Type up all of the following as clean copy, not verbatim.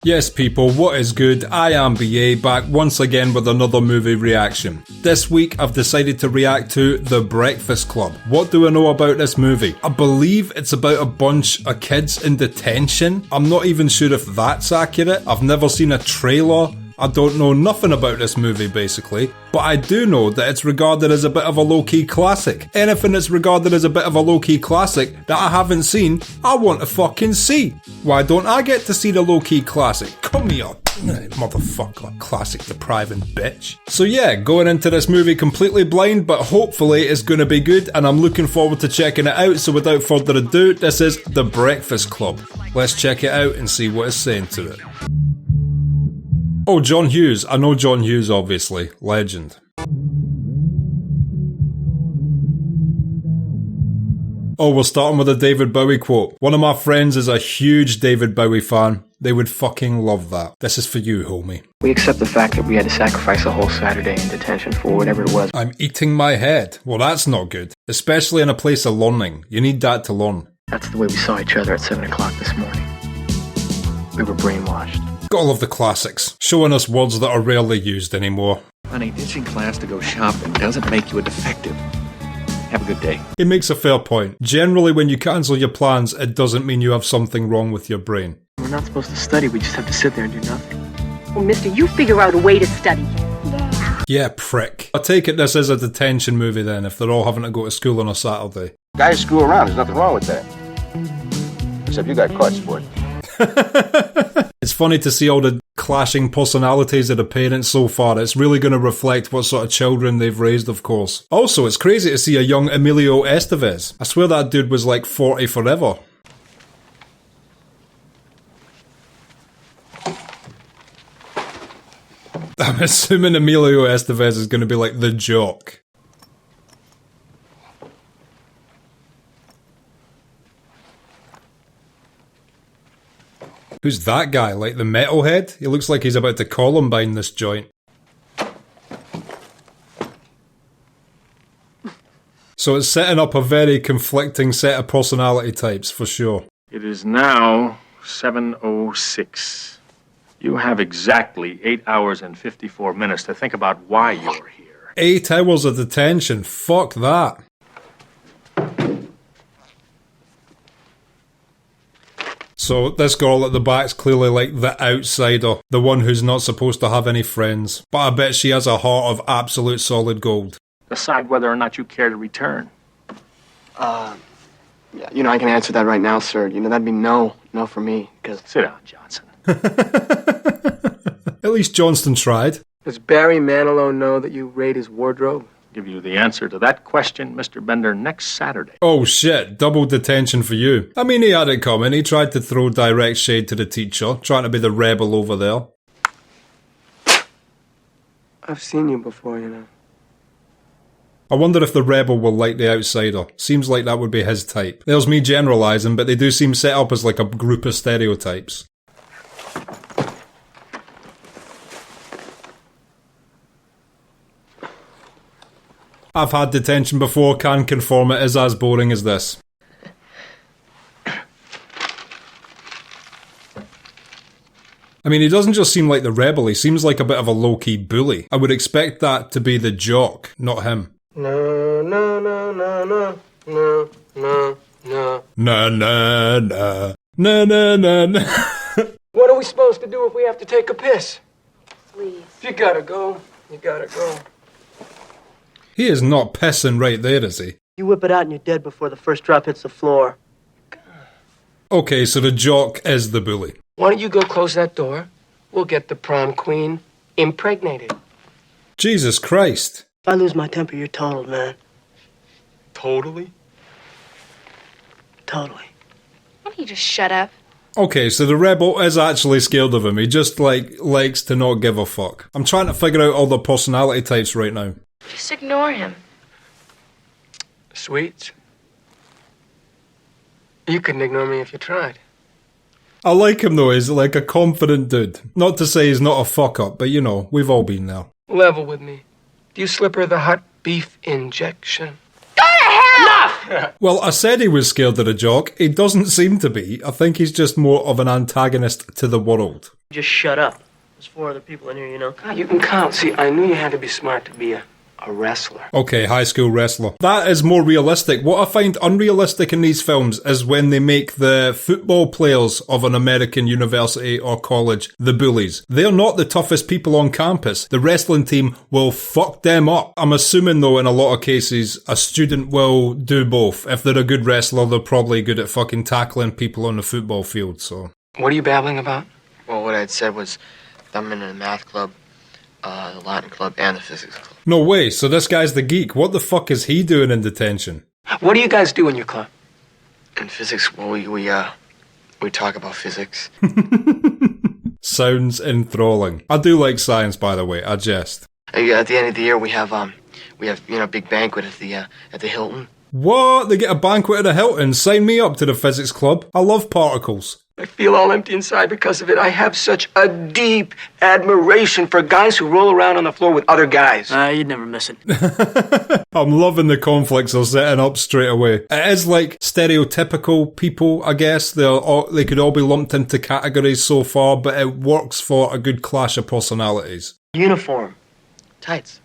Yes people, what is good? I am BA, back once again with another movie reaction. This week I've decided to react to The Breakfast Club. What do I know about this movie? I believe it's about a bunch of kids in detention. I'm not even sure if that's accurate. I've never seen a trailer. I don't know nothing about this movie basically, but I do know that it's regarded as a bit of a low-key classic. Anything that's regarded as a bit of a low-key classic that I haven't seen, I want to fucking see. Why don't I get to see the low-key classic? Come here, motherfucker, classic depriving bitch. So yeah, going into this movie completely blind, but hopefully it's gonna be good and I'm looking forward to checking it out, so without further ado, this is The Breakfast Club. Let's check it out and see what it's saying to it. Oh, John Hughes. I know John Hughes, obviously. Legend. Oh, we're starting with a David Bowie quote. One of my friends is a huge David Bowie fan. They would fucking love that. This is for you, homie. We accept the fact that we had to sacrifice a whole Saturday in detention for whatever it was. I'm eating my head. Well, that's not good. Especially in a place of learning. You need that to learn. That's the way we saw each other at 7 o'clock this morning. We were brainwashed. Gotta love the classics. Showing us words that are rarely used anymore. Honey, ditching class to go shopping doesn't make you a defective. Have a good day. He makes a fair point. Generally, when you cancel your plans, it doesn't mean you have something wrong with your brain. We're not supposed to study, we just have to sit there and do nothing. Well, mister, you figure out a way to study. Yeah, prick. I take it this is a detention movie then, if they're all having to go to school on a Saturday. Guys screw around, there's nothing wrong with that. Except you got caught, sport. It's funny to see all the clashing personalities of the parents so far. It's really going to reflect what sort of children they've raised, of course. Also, it's crazy to see a young Emilio Estevez. I swear that dude was like 40 forever. I'm assuming Emilio Estevez is going to be like the jock. Who's that guy? Like the metalhead? He looks like he's about to Columbine this joint. So it's setting up a very conflicting set of personality types, for sure. It is now 7:06. You have exactly 8 hours and 54 minutes to think about why you're here. 8 hours of detention? Fuck that. So this girl at the back's clearly like the outsider, the one who's not supposed to have any friends. But I bet she has a heart of absolute solid gold. Decide whether or not you care to return. Yeah, I can answer that right now, sir. That'd be no for me, because... Sit down, Johnson. At least Johnston tried. Does Barry Manilow know that you raid his wardrobe? Give you the answer to that question, Mr. Bender, next Saturday. Oh shit, double detention for you. I mean, he had it coming. He tried to throw direct shade to the teacher, trying to be the rebel over there. I've seen you before, I wonder if the rebel will like the outsider. Seems like that would be his type. There's me generalising, but they do seem set up as like a group of stereotypes. I've had detention before, can confirm it is as boring as this. I mean, he doesn't just seem like the rebel, he seems like a bit of a low-key bully. I would expect that to be the jock, not him. No. What are we supposed to do if we have to take a piss? Please. If you gotta go, you gotta go. He is not pissing right there, is he? You whip it out and you're dead before the first drop hits the floor. Okay, so the jock is the bully. Why don't you go close that door? We'll get the prom queen impregnated. Jesus Christ. If I lose my temper, you're totaled, man. Totally? Totally. Why don't you just shut up? Okay, so the rebel is actually scared of him. He just, likes to not give a fuck. I'm trying to figure out all the personality types right now. Just ignore him. Sweet. You couldn't ignore me if you tried. I like him though, he's like a confident dude. Not to say he's not a fuck up, but we've all been there. Level with me. Do you slip her the hot beef injection? Go to hell! Enough! Well, I said he was scared of the jock. He doesn't seem to be. I think he's just more of an antagonist to the world. Just shut up. There's 4 other people in here, you know. God, you can count. See, I knew you had to be smart to be a wrestler. Okay, high school wrestler. That is more realistic. What I find unrealistic in these films is when they make the football players of an American university or college the bullies. They're not the toughest people on campus. The wrestling team will fuck them up. I'm assuming though in a lot of cases a student will do both. If they're a good wrestler, they're probably good at fucking tackling people on the football field, so. What are you babbling about? Well, what I'd said was I'm in the math club, the Latin club, and the physics club. No way, so this guy's the geek. What the fuck is he doing in detention? What do you guys do in your club? In physics, well, we talk about physics. Sounds enthralling. I do like science, by the way. I jest. At the end of the year, we have big banquet at the Hilton. What? They get a banquet at a Hilton? Sign me up to the physics club. I love particles. I feel all empty inside because of it. I have such a deep admiration for guys who roll around on the floor with other guys. You'd never miss it. I'm loving the conflicts they're setting up straight away. It is like stereotypical people, I guess. They could all be lumped into categories so far, but it works for a good clash of personalities. Uniform. Tights.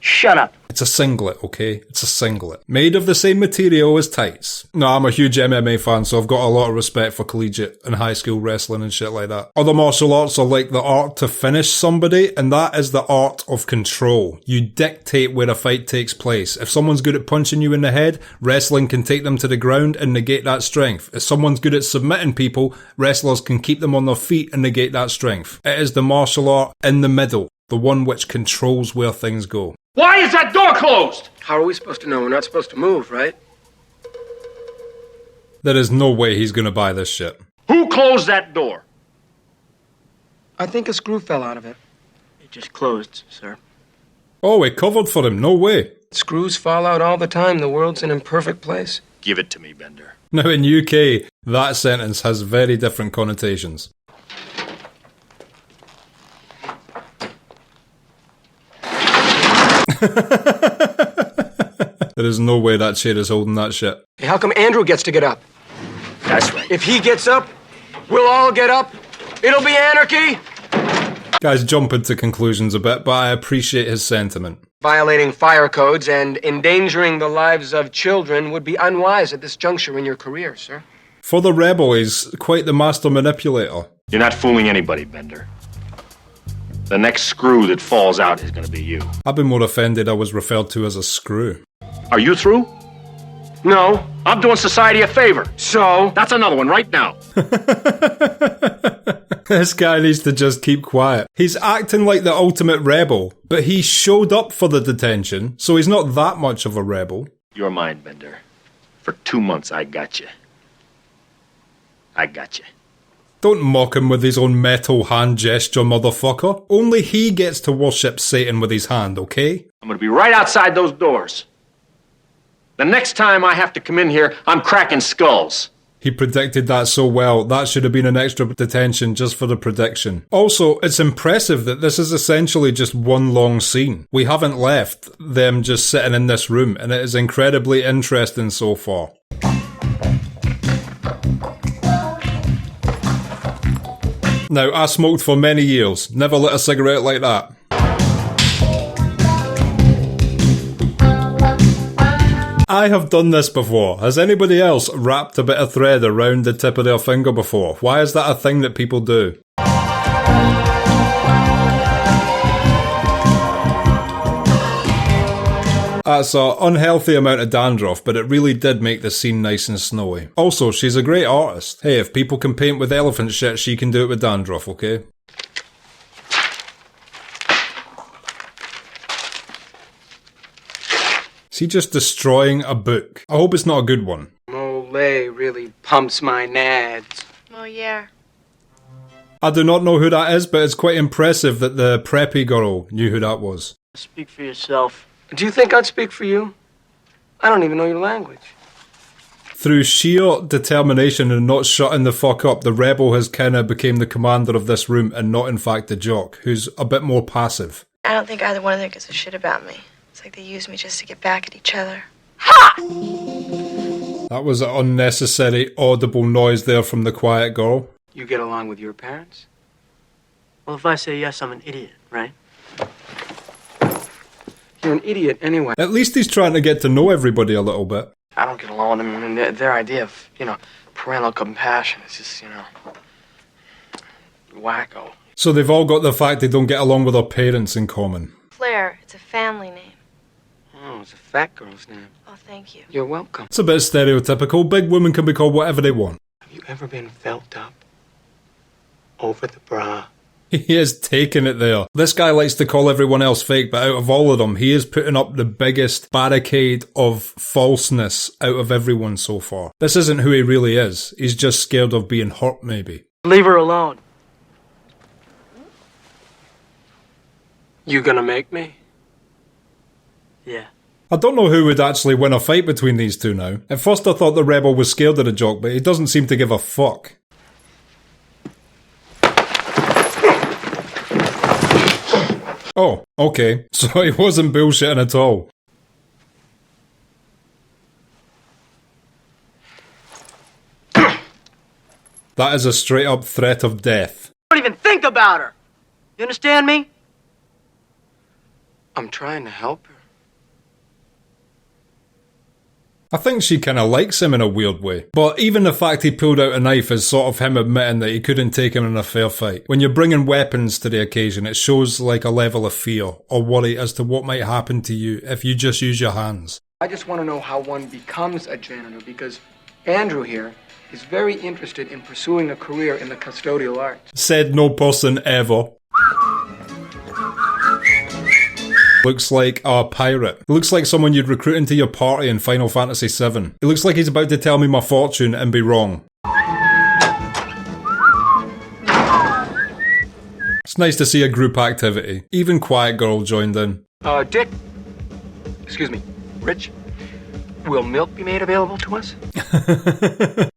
Shut up. It's a singlet, okay? It's a singlet. Made of the same material as tights. No, I'm a huge MMA fan, so I've got a lot of respect for collegiate and high school wrestling and shit like that. Other martial arts are like the art to finish somebody, and that is the art of control. You dictate where a fight takes place. If someone's good at punching you in the head, wrestling can take them to the ground and negate that strength. If someone's good at submitting people, wrestlers can keep them on their feet and negate that strength. It is the martial art in the middle, the one which controls where things go. Why is that door closed? How are we supposed to know? We're not supposed to move, right? There is no way he's gonna buy this shit. Who closed that door? I think a screw fell out of it. It just closed, sir. Oh, it covered for him. No way. Screws fall out all the time. The world's an imperfect place. Give it to me, Bender. Now in UK, that sentence has very different connotations. There is no way that chair is holding that shit. Hey, how come Andrew gets to get up? That's right. If he gets up, we'll all get up. It'll be anarchy. Guys jumping to conclusions a bit, but I appreciate his sentiment. Violating fire codes and endangering the lives of children would be unwise at this juncture in your career, sir. For the rebel, he's quite the master manipulator. You're not fooling anybody, Bender. The next screw that falls out is going to be you. I've been more offended I was referred to as a screw. Are you through? No. I'm doing society a favor. So? That's another one right now. This guy needs to just keep quiet. He's acting like the ultimate rebel, but he showed up for the detention, so he's not that much of a rebel. You're mine, Bender. For 2 months, I got you. I got you. Don't mock him with his own metal hand gesture, motherfucker. Only he gets to worship Satan with his hand, okay? I'm going to be right outside those doors. The next time I have to come in here, I'm cracking skulls. He predicted that so well, that should have been an extra detention just for the prediction. Also, it's impressive that this is essentially just one long scene. We haven't left them just sitting in this room, and it is incredibly interesting so far. Now, I smoked for many years, never lit a cigarette like that. I have done this before. Has anybody else wrapped a bit of thread around the tip of their finger before? Why is that a thing that people do? That's an unhealthy amount of dandruff, but it really did make the scene nice and snowy. Also, she's a great artist. Hey, if people can paint with elephant shit, she can do it with dandruff, okay? Is he just destroying a book? I hope it's not a good one. Olay really pumps my nads. Oh, yeah. I do not know who that is, but it's quite impressive that the preppy girl knew who that was. Speak for yourself. Do you think I'd speak for you? I don't even know your language. Through sheer determination and not shutting the fuck up, the rebel has kinda became the commander of this room and not in fact the jock, who's a bit more passive. I don't think either one of them gives a shit about me. It's like they use me just to get back at each other. That was an unnecessary audible noise there from the quiet girl. You get along with your parents? Well, if I say yes, I'm an idiot, right? You're an idiot anyway. At least he's trying to get to know everybody a little bit. I don't get along with them. I mean, their idea of, parental compassion is just, wacko. So they've all got the fact they don't get along with their parents in common. Claire, it's a family name. Oh, it's a fat girl's name. Oh, thank you. You're welcome. It's a bit stereotypical. Big women can be called whatever they want. Have you ever been felt up over the bra? He is taking it there. This guy likes to call everyone else fake, but out of all of them, he is putting up the biggest barricade of falseness out of everyone so far. This isn't who he really is. He's just scared of being hurt, maybe. Leave her alone. You gonna make me? Yeah. I don't know who would actually win a fight between these two now. At first I thought the rebel was scared of the jock, but he doesn't seem to give a fuck. Oh, okay. So he wasn't bullshitting at all. That is a straight up threat of death. Don't even think about her. You understand me? I'm trying to help her. I think she kinda likes him in a weird way. But even the fact he pulled out a knife is sort of him admitting that he couldn't take him in a fair fight. When you're bringing weapons to the occasion, it shows like a level of fear or worry as to what might happen to you if you just use your hands. I just want to know how one becomes a janitor because Andrew here is very interested in pursuing a career in the custodial arts. Said no person ever. Looks like a pirate. Looks like someone you'd recruit into your party in Final Fantasy VII. It looks like he's about to tell me my fortune and be wrong. It's nice to see a group activity. Even Quiet Girl joined in. Dick. Excuse me, Rich. Will milk be made available to us?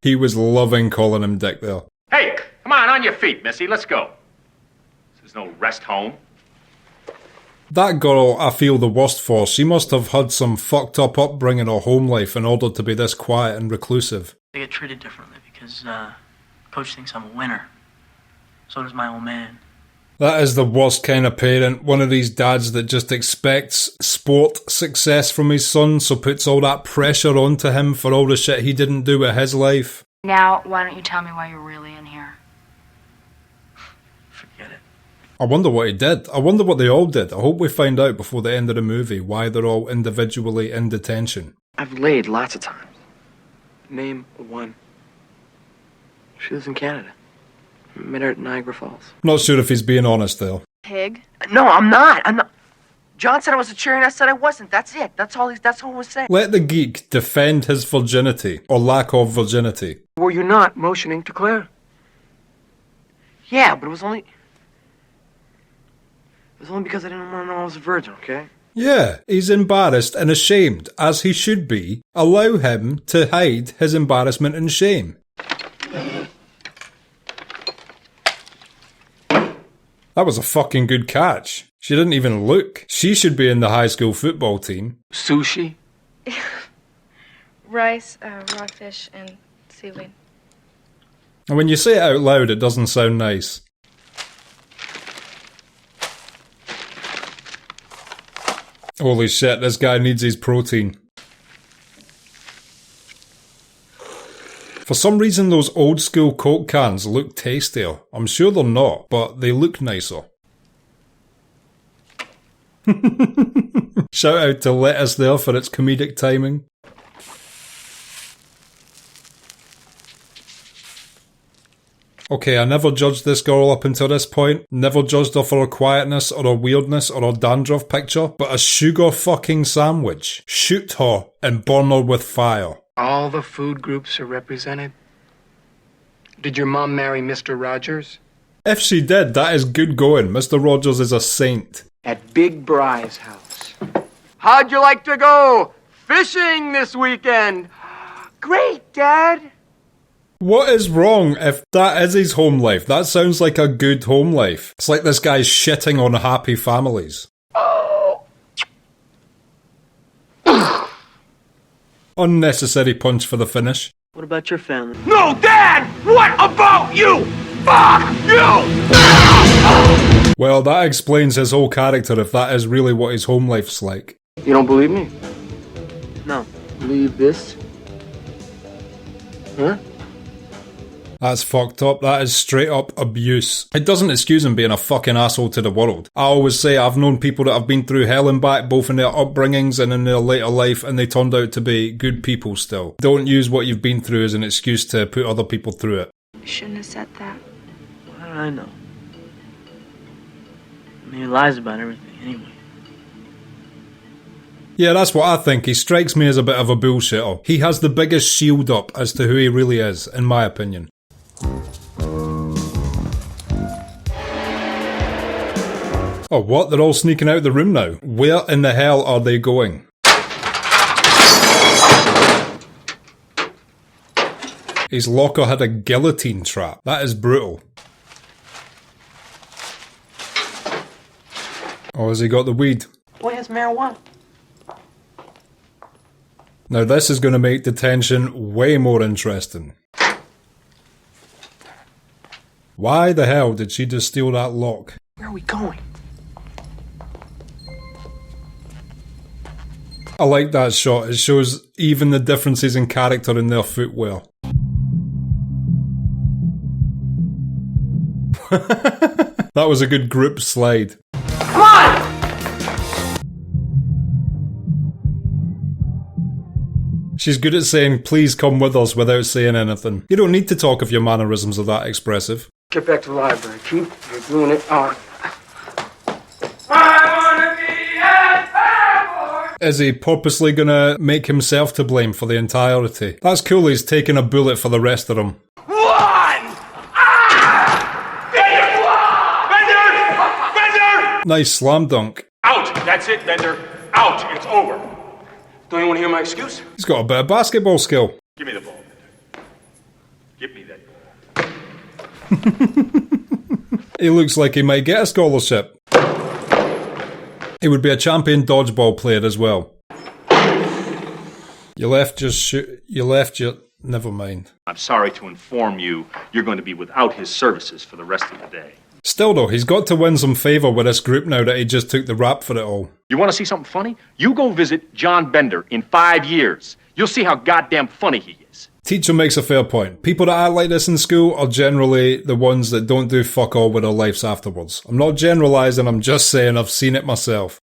He was loving calling him Dick there. Hey, come on your feet, Missy. Let's go. There's no rest home. That girl I feel the worst for. She must have had some fucked up upbringing or home life in order to be this quiet and reclusive. I get treated differently because Coach thinks I'm a winner. So does my old man. That is the worst kind of parent. One of these dads that just expects sport success from his son, so puts all that pressure onto him for all the shit he didn't do with his life. Now, why don't you tell me why you're really in here? Forget it. I wonder what he did. I wonder what they all did. I hope we find out before the end of the movie why they're all individually in detention. I've laid lots of times. Name one. She lives in Canada. Met her at Niagara Falls. Not sure if he's being honest there. Pig? No, I'm not. John said I was a cherry and I said I wasn't. That's it. That's all he was saying. Let the geek defend his virginity, or lack of virginity. Were you not motioning to Claire? Yeah, but it was only because I didn't want to know I was a virgin, okay? Yeah, he's embarrassed and ashamed, as he should be. Allow him to hide his embarrassment and shame. That was a fucking good catch. She didn't even look. She should be in the high school football team. Sushi? Rice, raw fish, and seaweed. And when you say it out loud, it doesn't sound nice. Holy shit, this guy needs his protein. For some reason those old school Coke cans look tastier. I'm sure they're not, but they look nicer. Shout out to Lettuce there for its comedic timing. Okay, I never judged this girl up until this point. Never judged her for her quietness or her weirdness or her dandruff picture. But a sugar fucking sandwich. Shoot her and burn her with fire. All the food groups are represented. Did your mom marry Mr. Rogers? If she did, that is good going. Mr. Rogers is a saint. At Big Bry's house. How'd you like to go fishing this weekend? Great, Dad. What is wrong if that is his home life? That sounds like a good home life. It's like this guy's shitting on happy families. Unnecessary punch for the finish. What about your family? No, Dad! What about you? Fuck you! Well, that explains his whole character if that is really what his home life's like. You don't believe me? No. Believe this? Huh? That's fucked up. That is straight up abuse. It doesn't excuse him being a fucking asshole to the world. I always say I've known people that have been through hell and back, both in their upbringings and in their later life, and they turned out to be good people still. Don't use what you've been through as an excuse to put other people through it. You shouldn't have said that. How did I know? I mean, he lies about everything anyway. Yeah, that's what I think. He strikes me as a bit of a bullshitter. He has the biggest shield up as to who he really is, in my opinion. Oh, what? They're all sneaking out of the room now. Where in the hell are they going? His locker had a guillotine trap. That is brutal. Oh, has he got the weed? Boy has marijuana. Now this is going to make detention way more interesting. Why the hell did she just steal that lock? Where are we going? I like that shot. It shows even the differences in character in their footwear. That was a good group slide. Come on! She's good at saying, please come with us without saying anything. You don't need to talk if your mannerisms are that expressive. Get back to the library, Keith. You're doing it on. Is he purposely gonna make himself to blame for the entirety? That's cool, he's taking a bullet for the rest of them. Nice slam dunk. Out! That's it, Bender. Out! It's over. Don't you want to hear my excuse? He's got a bit of basketball skill. Give me the ball, Bender. Give me that ball. He looks like he might get a scholarship. He would be a champion dodgeball player as well. You left your Never mind. I'm sorry to inform you, you're going to be without his services for the rest of the day. Still though, he's got to win some favour with this group now that he just took the rap for it all. You want to see something funny? You go visit John Bender in 5 years. You'll see how goddamn funny he is. Teacher makes a fair point. People that act like this in school are generally the ones that don't do fuck all with their lives afterwards. I'm not generalising, I'm just saying I've seen it myself.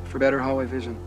For better hallway vision.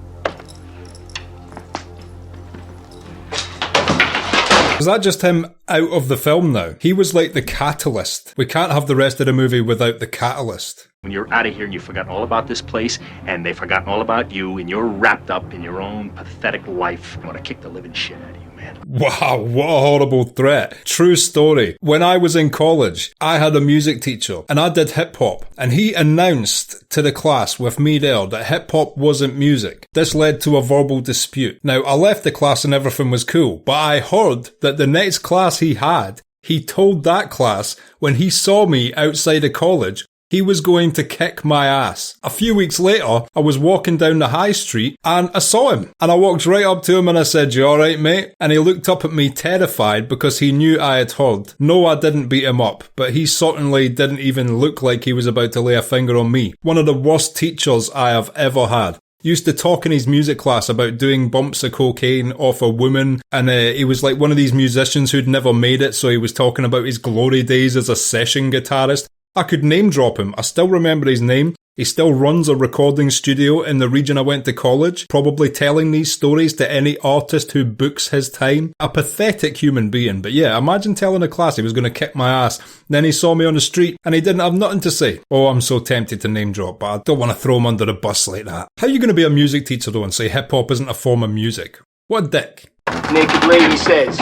Is that just him out of the film now? He was like the catalyst. We can't have the rest of the movie without the catalyst. When you're out of here and you've forgotten all about this place, and they've forgotten all about you, and you're wrapped up in your own pathetic life, I want to kick the living shit out of you, man. Wow, what a horrible threat. True story. When I was in college, I had a music teacher, and I did hip-hop, and he announced to the class with me there that hip-hop wasn't music. This led to a verbal dispute. Now, I left the class and everything was cool, but I heard that the next class he had, he told that class when he saw me outside of college, he was going to kick my ass. A few weeks later, I was walking down the high street and I saw him. And I walked right up to him and I said, "You alright, mate?" And he looked up at me terrified because he knew I had heard. No, I didn't beat him up, but he certainly didn't even look like he was about to lay a finger on me. One of the worst teachers I have ever had. Used to talk in his music class about doing bumps of cocaine off a woman, and he was like one of these musicians who'd never made it, so he was talking about his glory days as a session guitarist. I could name drop him. I still remember his name. He still runs a recording studio in the region I went to college, probably telling these stories to any artist who books his time. A pathetic human being, but yeah, imagine telling a class he was going to kick my ass. Then he saw me on the street and he didn't have nothing to say. Oh, I'm so tempted to name drop, but I don't want to throw him under the bus like that. How are you going to be a music teacher though and say hip hop isn't a form of music? What a dick. Naked lady says.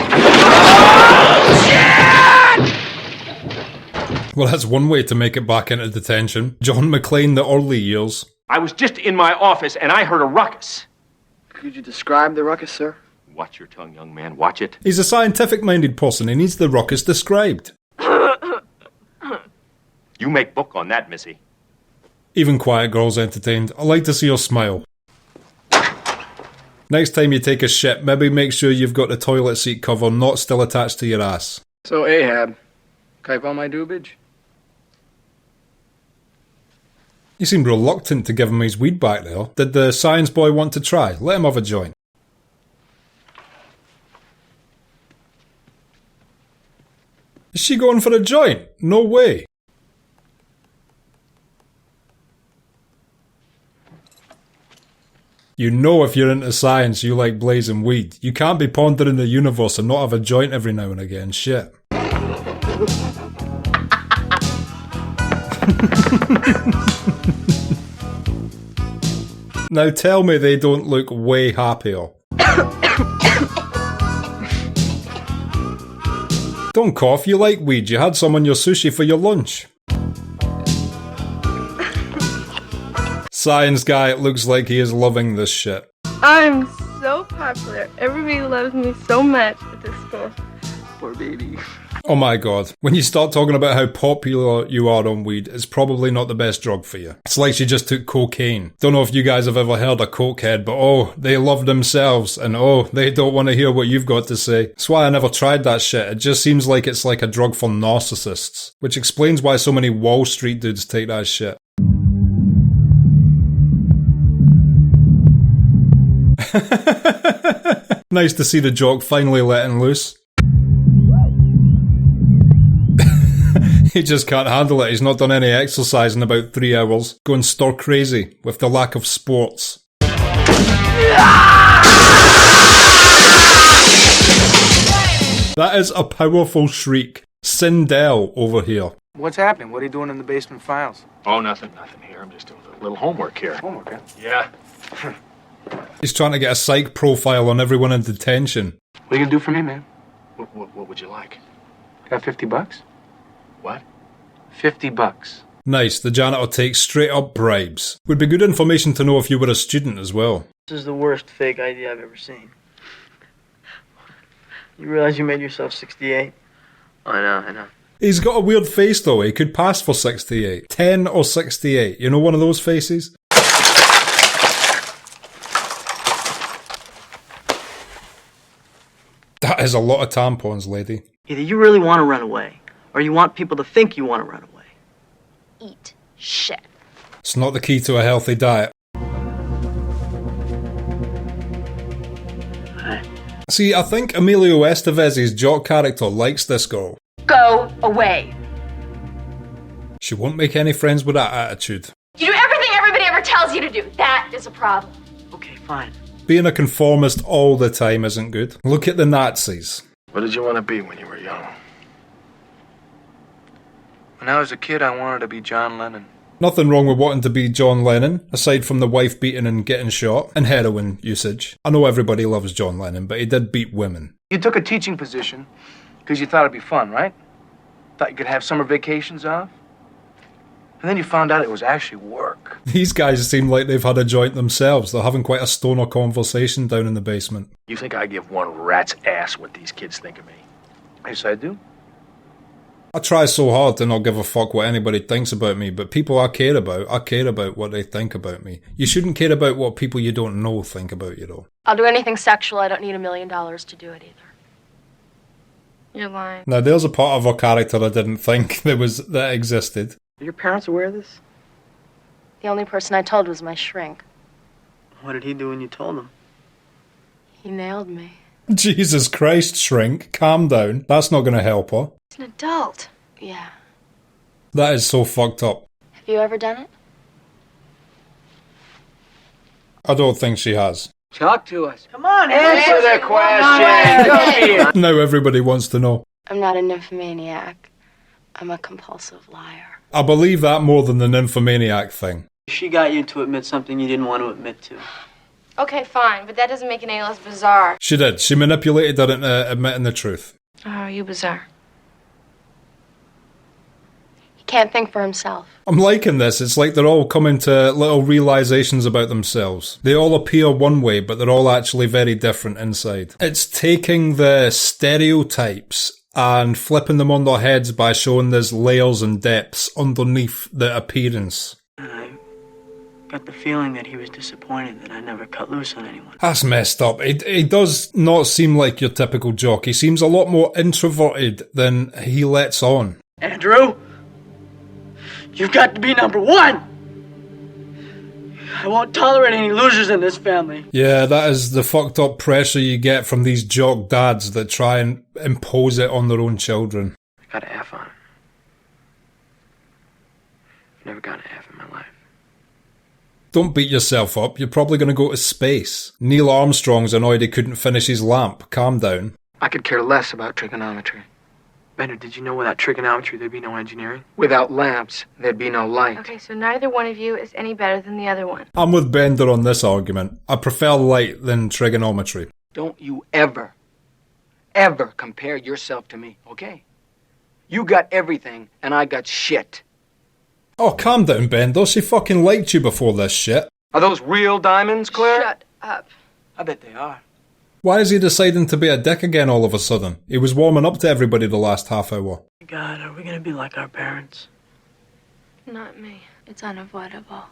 Well, that's one way to make it back into detention. John McClane, the early years. I was just in my office and I heard a ruckus. Could you describe the ruckus, sir? Watch your tongue, young man. Watch it. He's a scientific-minded person. He needs the ruckus described. You make book on that, missy. Even quiet girls entertained. I like to see her smile. Next time you take a shit, maybe make sure you've got the toilet seat cover not still attached to your ass. So, Ahab, can I find my doobage? He seemed reluctant to give him his weed back there. Did the science boy want to try? Let him have a joint. Is she going for a joint? No way. You know if you're into science you like blazing weed. You can't be pondering the universe and not have a joint every now and again. Shit. Now tell me they don't look way happier. Don't cough, you like weed. You had some on your sushi for your lunch. Science guy, it looks like he is loving this shit. I'm so popular. Everybody loves me so much at this school. Poor baby. Oh my god. When you start talking about how popular you are on weed, it's probably not the best drug for you. It's like she just took cocaine. Don't know if you guys have ever heard a cokehead, but oh, they love themselves, and oh, they don't want to hear what you've got to say. That's why I never tried that shit. It just seems like it's like a drug for narcissists. Which explains why so many Wall Street dudes take that shit. Nice to see the jock finally letting loose. He just can't handle it. He's not done any exercise in about 3 hours. Going stir crazy with the lack of sports. That is a powerful shriek. Sindel over here. What's happening? What are you doing in the basement files? Oh, nothing here. I'm just doing a little homework here. Homework, huh? Yeah. He's trying to get a psych profile on everyone in detention. What are you gonna do for me, man? What would you like? Got $50? What? $50. Nice, the janitor takes straight up bribes. Would be good information to know if you were a student as well. This is the worst fake ID I've ever seen. You realize you made yourself 68? I know. He's got a weird face though, he could pass for 68. 10 or 68, you know one of those faces? That is a lot of tampons, lady. Either you really want to run away, or you want people to think you want to run away. Eat shit. It's not the key to a healthy diet. See, I think Emilio Estevez's jock character likes this girl. Go away. She won't make any friends with that attitude. You do everything everybody ever tells you to do. That is a problem. Okay, fine. Being a conformist all the time isn't good. Look at the Nazis. What did you want to be when you were young? When I was a kid, I wanted to be John Lennon. Nothing wrong with wanting to be John Lennon, aside from the wife beating and getting shot, and heroin usage. I know everybody loves John Lennon, but he did beat women. You took a teaching position because you thought it'd be fun, right? Thought you could have summer vacations off? And then you found out it was actually work. These guys seem like they've had a joint themselves. They're having quite a stoner conversation down in the basement. You think I give one rat's ass what these kids think of me? Yes, I do. I try so hard to not give a fuck what anybody thinks about me, but people I care about what they think about me. You shouldn't care about what people you don't know think about you, though. I'll do anything sexual. I don't need $1 million to do it either. You're lying. Now, there's a part of her character I didn't think that existed. Are your parents aware of this? The only person I told was my shrink. What did he do when you told him? He nailed me. Jesus Christ, shrink. Calm down. That's not going to help her. He's an adult. Yeah. That is so fucked up. Have you ever done it? I don't think she has. Talk to us. Come on, Answer the question. Now everybody wants to know. I'm not a nymphomaniac. I'm a compulsive liar. I believe that more than the nymphomaniac thing. She got you to admit something you didn't want to admit to. Okay, fine, but that doesn't make it any less bizarre. She did. She manipulated her into admitting the truth. How are you bizarre? He can't think for himself. I'm liking this. It's like they're all coming to little realizations about themselves. They all appear one way, but they're all actually very different inside. It's taking the stereotypes and flipping them on their heads by showing there's layers and depths underneath the appearance. I Got the feeling that he was disappointed that I never cut loose on anyone. That's messed up. He does not seem like your typical jock. He seems a lot more introverted than he lets on. Andrew, you've got to be number one. I won't tolerate any losers in this family. Yeah, that is the fucked up pressure you get from these jock dads that try and impose it on their own children. I got an F on it. I've never gotten an F in my life. Don't beat yourself up. You're probably going to go to space. Neil Armstrong's annoyed he couldn't finish his lamp. Calm down. I could care less about trigonometry. Bender, did you know without trigonometry there'd be no engineering? Without lamps, there'd be no light. Okay, so neither one of you is any better than the other one. I'm with Bender on this argument. I prefer light than trigonometry. Don't you ever compare yourself to me, okay? You got everything, and I got shit. Oh, calm down, Bender. She fucking liked you before this shit. Are those real diamonds, Claire? Shut up. I bet they are. Why is he deciding to be a dick again all of a sudden? He was warming up to everybody the last half hour. God, are we gonna be like our parents? Not me. It's unavoidable.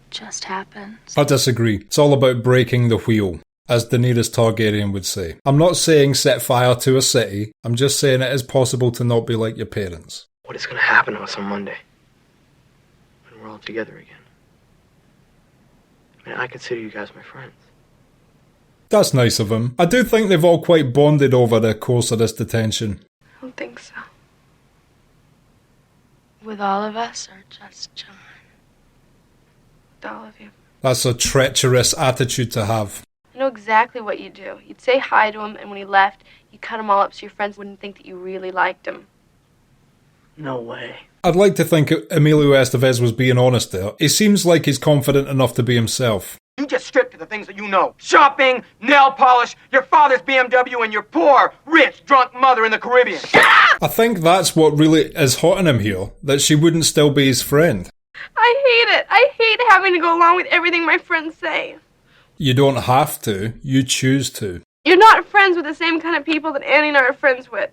Just happens. I disagree. It's all about breaking the wheel, as Daenerys Targaryen would say. I'm not saying set fire to a city. I'm just saying it is possible to not be like your parents. What is gonna happen to us on Monday? When we're all together again? I mean, I consider you guys my friends. That's nice of him. I do think they've all quite bonded over the course of this detention. I don't think so. With all of us or just John? With all of you. That's a treacherous attitude to have. I know exactly what you'd do. You'd say hi to him, and when he left, you'd cut him all up so your friends wouldn't think that you really liked him. No way. I'd like to think Emilio Estevez was being honest there. He seems like he's confident enough to be himself. You just stripped to the things that you know. Shopping, nail polish, your father's BMW, and your poor, rich, drunk mother in the Caribbean. I think that's what really is hot in him here, that she wouldn't still be his friend. I hate it. I hate having to go along with everything my friends say. You don't have to, you choose to. You're not friends with the same kind of people that Annie and I are friends with.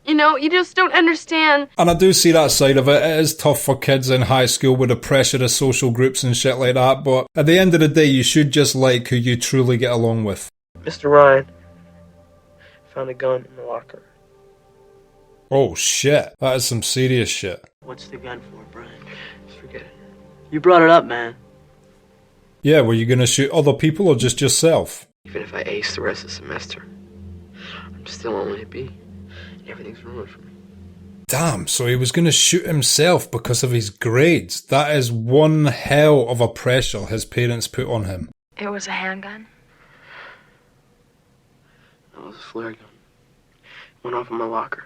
You know, you just don't understand. And I do see that side of it. It is tough for kids in high school with the pressure of social groups and shit like that, but at the end of the day, you should just like who you truly get along with. Mr. Ryan found a gun in the locker. Oh shit, that is some serious shit. What's the gun for, Brian? Just forget it. You brought it up, man. Yeah, were you gonna shoot other people or just yourself? Even if I ace the rest of the semester, I'm still only a B. Everything's ruined for me. Damn, so he was going to shoot himself because of his grades. That is one hell of a pressure his parents put on him. It was a handgun? That was a flare gun. Went off in my locker.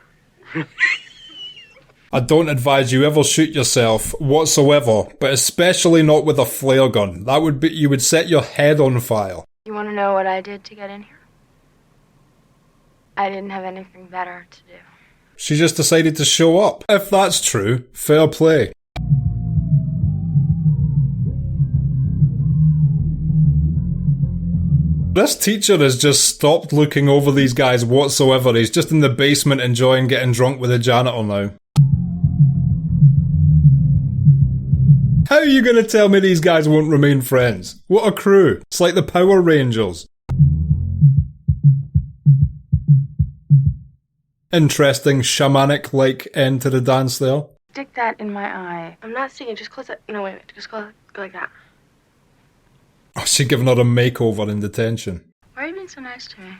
I don't advise you ever shoot yourself whatsoever, but especially not with a flare gun. That would be, you would set your head on fire. You want to know what I did to get in here? I didn't have anything better to do. She just decided to show up. If that's true, fair play. This teacher has just stopped looking over these guys whatsoever. He's just in the basement enjoying getting drunk with a janitor now. How are you going to tell me these guys won't remain friends? What a crew. It's like the Power Rangers. Interesting shamanic-like end to the dance there. Stick that in my eye. I'm not sticking. Just close it. No, wait. Just go like that. Oh, she giving her a makeover in detention. Why are you being so nice to me?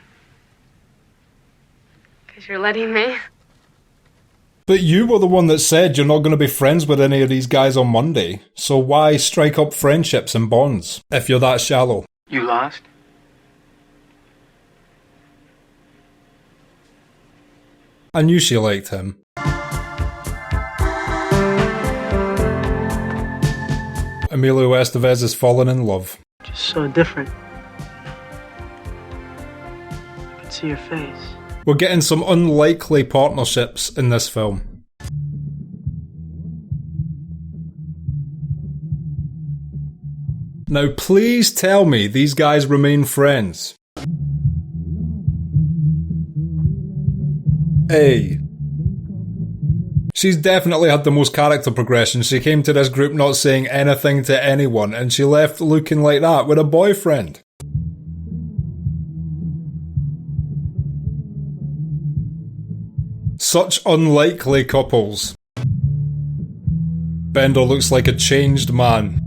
Because you're letting me. But you were the one that said you're not going to be friends with any of these guys on Monday. So why strike up friendships and bonds if you're that shallow? You lost? I knew she liked him. Emilio Estevez has fallen in love. Just so different. I can see your face. We're getting some unlikely partnerships in this film. Now please tell me these guys remain friends. Hey. She's definitely had the most character progression. She came to this group not saying anything to anyone, and she left looking like that with a boyfriend. Such unlikely couples. Bender looks like a changed man.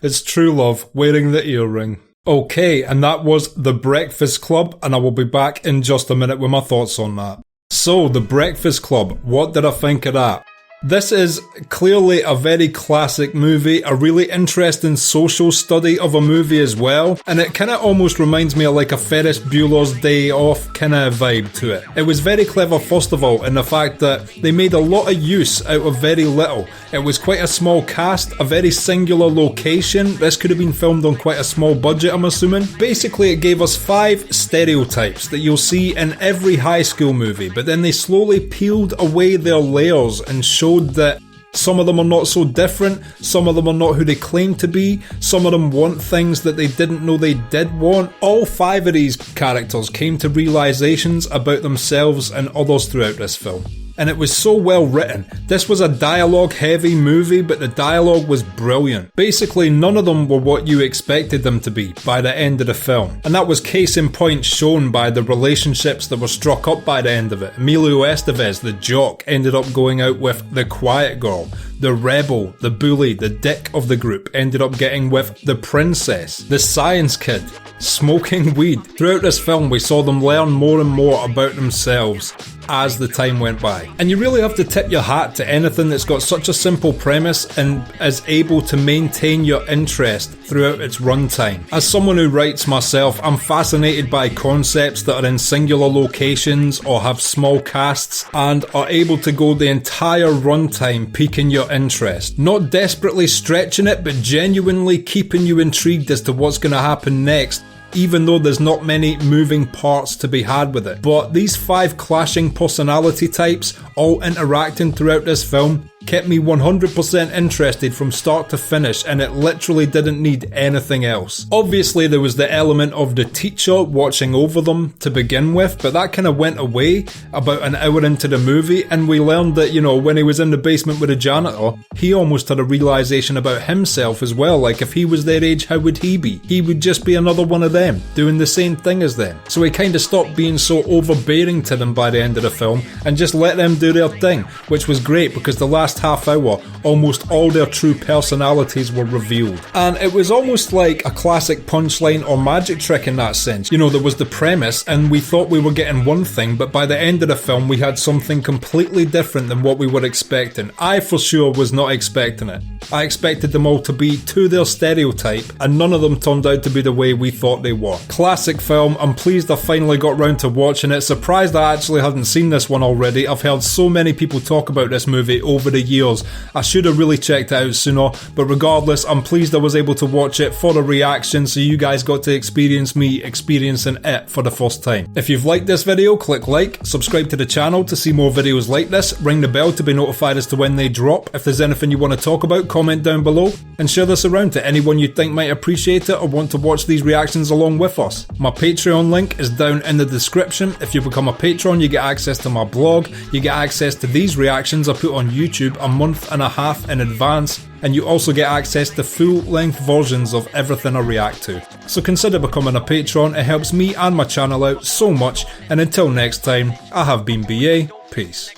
It's true love, wearing the earring. Okay, and that was The Breakfast Club, and I will be back in just a minute with my thoughts on that. So, The Breakfast Club, what did I think of that? This is clearly a very classic movie, a really interesting social study of a movie as well, and it kind of almost reminds me of like a Ferris Bueller's Day Off kind of vibe to it. It was very clever first of all in the fact that they made a lot of use out of very little. It was quite a small cast, a very singular location. This could have been filmed on quite a small budget, I'm assuming. Basically, it gave us 5 stereotypes that you'll see in every high school movie, but then they slowly peeled away their layers and showed that some of them are not so different, some of them are not who they claim to be, some of them want things that they didn't know they did want. All 5 of these characters came to realizations about themselves and others throughout this film. And it was so well written. This was a dialogue heavy movie, but the dialogue was brilliant. Basically, none of them were what you expected them to be by the end of the film. And that was case in point shown by the relationships that were struck up by the end of it. Emilio Estevez, the jock, ended up going out with the quiet girl. The rebel, the bully, the dick of the group ended up getting with the princess. The science kid, smoking weed. Throughout this film, we saw them learn more and more about themselves as the time went by. And you really have to tip your hat to anything that's got such a simple premise and is able to maintain your interest throughout its runtime. As someone who writes myself, I'm fascinated by concepts that are in singular locations or have small casts and are able to go the entire runtime piquing your interest. Not desperately stretching it, but genuinely keeping you intrigued as to what's going to happen next, even though there's not many moving parts to be had with it. But these 5 clashing personality types, all interacting throughout this film, kept me 100% interested from start to finish, and it literally didn't need anything else. Obviously there was the element of the teacher watching over them to begin with, but that kind of went away about an hour into the movie, and we learned that, you know, when he was in the basement with the janitor, he almost had a realisation about himself as well. Like, if he was their age, how would he be? He would just be another one of them, doing the same thing as them. So he kind of stopped being so overbearing to them by the end of the film, and just let them do their thing, which was great because the last half hour, almost all their true personalities were revealed. And it was almost like a classic punchline or magic trick in that sense. You know, there was the premise and we thought we were getting one thing, but by the end of the film we had something completely different than what we were expecting. I for sure was not expecting it. I expected them all to be to their stereotype, and none of them turned out to be the way we thought they were. Classic film. I'm pleased I finally got round to watching it. Surprised I actually hadn't seen this one already. I've heard so many people talk about this movie over the years. I should have really checked it out sooner, but regardless, I'm pleased I was able to watch it for the reaction, so you guys got to experience me experiencing it for the first time. If you've liked this video, click like, subscribe to the channel to see more videos like this, ring the bell to be notified as to when they drop. If there's anything you want to talk about, comment down below, and share this around to anyone you think might appreciate it or want to watch these reactions along with us. My Patreon link is down in the description. If you become a patron, you get access to my blog, you get access to these reactions I put on YouTube a month and a half in advance, and you also get access to full-length versions of everything I react to. So consider becoming a patron, it helps me and my channel out so much, and until next time, I have been BA, peace.